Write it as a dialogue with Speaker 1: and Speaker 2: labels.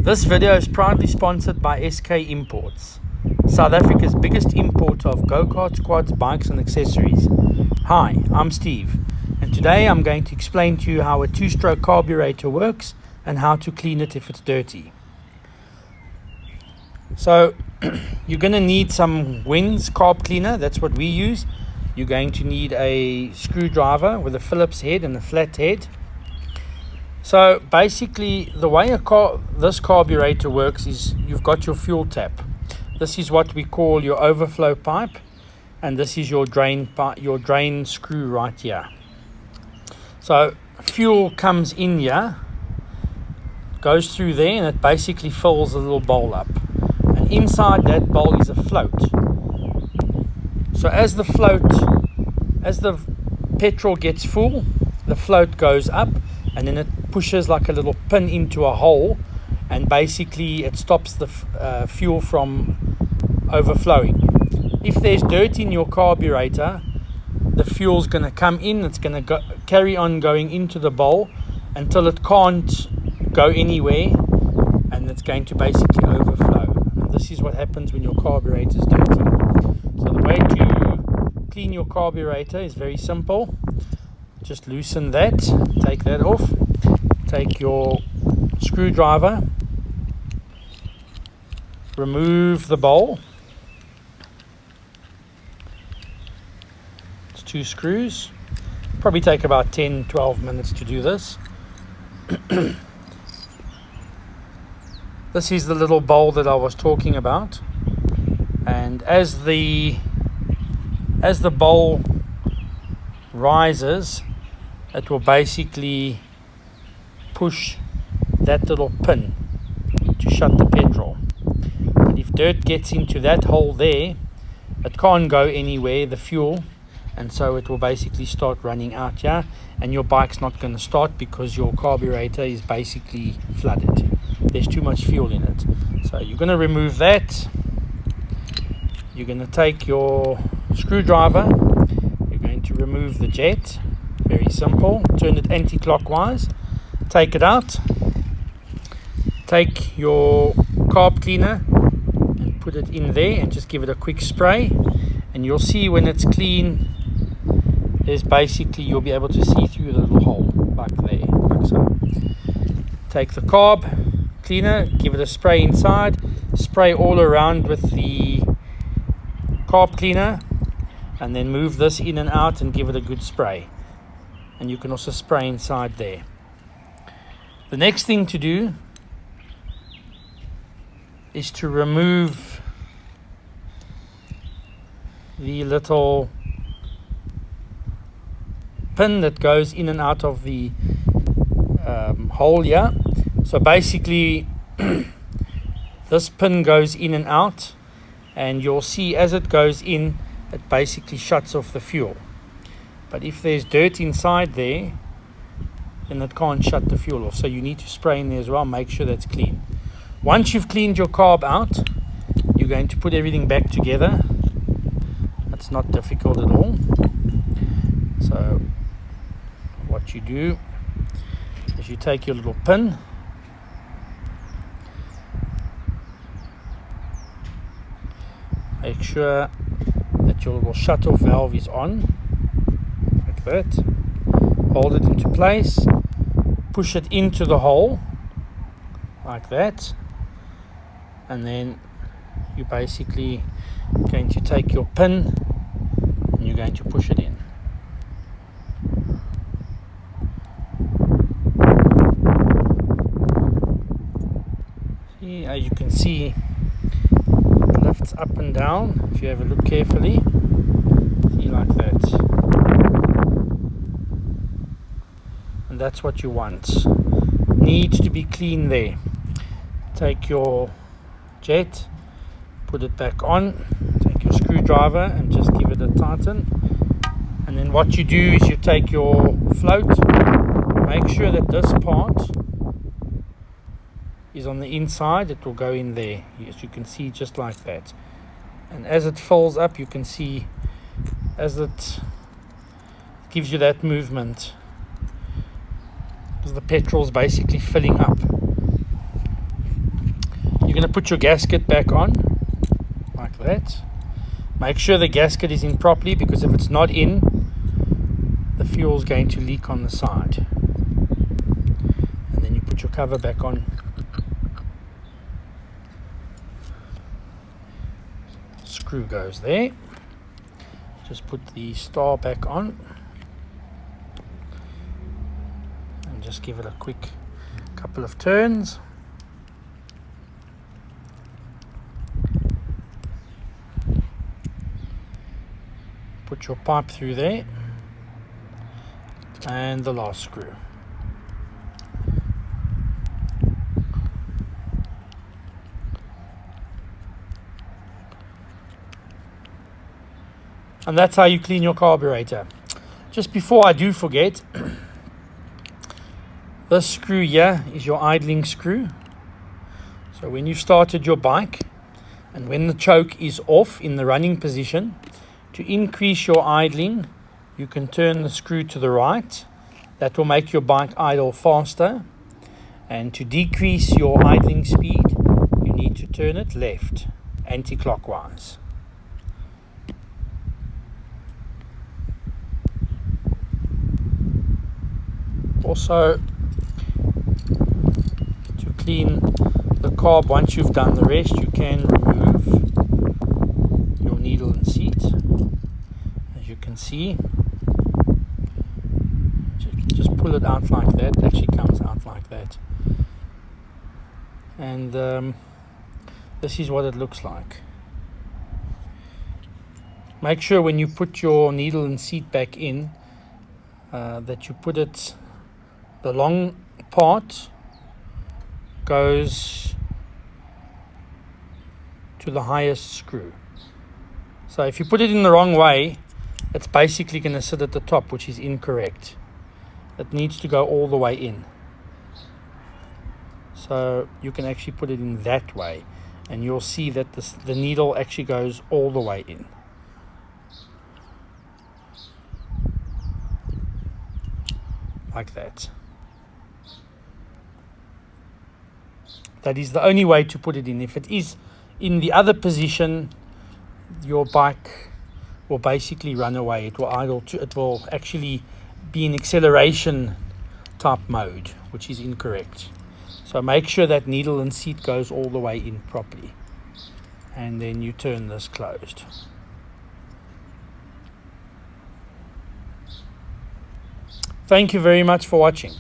Speaker 1: This video is proudly sponsored by SK Imports, South Africa's biggest importer of go-karts, quads, bikes and accessories. Hi, I'm Steve, and today I'm going to explain to you how a two-stroke carburetor works and how to clean it if it's dirty. So you're going to need some Wins carb cleaner. That's what we use. You're going to need a screwdriver with a Phillips head and a flat head. So basically the way this carburetor works is you've got your fuel tap. This is what we call your overflow pipe, and this is your drain screw right here. So fuel comes in here, goes through there, and it basically fills a little bowl up. And inside that bowl is a float. So as the petrol gets full, the float goes up, and then it pushes like a little pin into a hole, and basically it stops the fuel from overflowing. If there's dirt in your carburetor, the fuel's going to come in, it's going to carry on going into the bowl until it can't go anywhere, and it's going to basically overflow. And this is what happens when your carburetor is dirty. So the way to clean your carburetor is very simple. Just loosen that, take that off, take your screwdriver, remove the bowl. It's 2 screws. Probably take about 10-12 minutes to do this. This is the little bowl that I was talking about, and as the bowl rises, it will basically push that little pin to shut the petrol. But if dirt gets into that hole there, it can't go anywhere, the fuel, and so it will basically start running out here, and your bike's not going to start because your carburetor is basically flooded. There's too much fuel in it. So you're going to remove that. You're going to take your screwdriver, you're going to remove the jet. Very simple. Turn it anti-clockwise. Take it out. Take your carb cleaner and put it in there and just give it a quick spray. And you'll see when it's clean, there's basically, you'll be able to see through the little hole, like there, like so. Take the carb cleaner, give it a spray inside, spray all around with the carb cleaner, and then move this in and out and give it a good spray. And you can also spray inside there. The next thing to do is to remove the little pin that goes in and out of the hole here. So basically this pin goes in and out, and you'll see as it goes in, it basically shuts off the fuel. But if there's dirt inside there, then it can't shut the fuel off. So you need to spray in there as well, make sure that's clean. Once you've cleaned your carb out, you're going to put everything back together. It's not difficult at all. So what you do is you take your little pin, make sure that your little shut-off valve is on, like that. Hold it into place, push it into the hole, like that, and then you're basically going to take your pin and you're going to push it in. See, as you can see, it lifts up and down. If you have a look carefully, see, like that. And that's what you want. Needs to be clean there. Take your jet, put it back on, take your screwdriver and just give it a tighten. And then what you do is you take your float, make sure that this part is on the inside, it will go in there, as you can see, just like that. And as it fills up, you can see as it gives you that movement, because the petrol is basically filling up. to put your gasket back on like that. Make sure the gasket is in properly, because if it's not in, the fuel is going to leak on the side. And then you put your cover back on. Screw goes there. Just put the star back on and just give it a quick couple of turns. Put your pipe through there and the last screw. And that's how you clean your carburetor. Just before I do forget, this screw here is your idling screw. So when you've started your bike and when the choke is off in the running position, to increase your idling, you can turn the screw to the right. That will make your bike idle faster. And to decrease your idling speed, you need to turn it left, anti-clockwise. Also, to clean the carb, once you've done the rest, you can remove your needle and seat. As you can see, just pull it out like that. It actually comes out like that. And this is what it looks like. Make sure when you put your needle and seat back in that you put it, the long part goes to the highest screw. So if you put it in the wrong way, it's basically going to sit at the top, which is incorrect. It needs to go all the way in. So you can actually put it in that way, and you'll see that the needle actually goes all the way in. Like that. That is the only way to put it in. If it is in the other position, your bike will basically run away. It will idle. It will actually be in acceleration type mode, which is incorrect. So make sure that needle and seat goes all the way in properly. And then you turn this closed. Thank you very much for watching.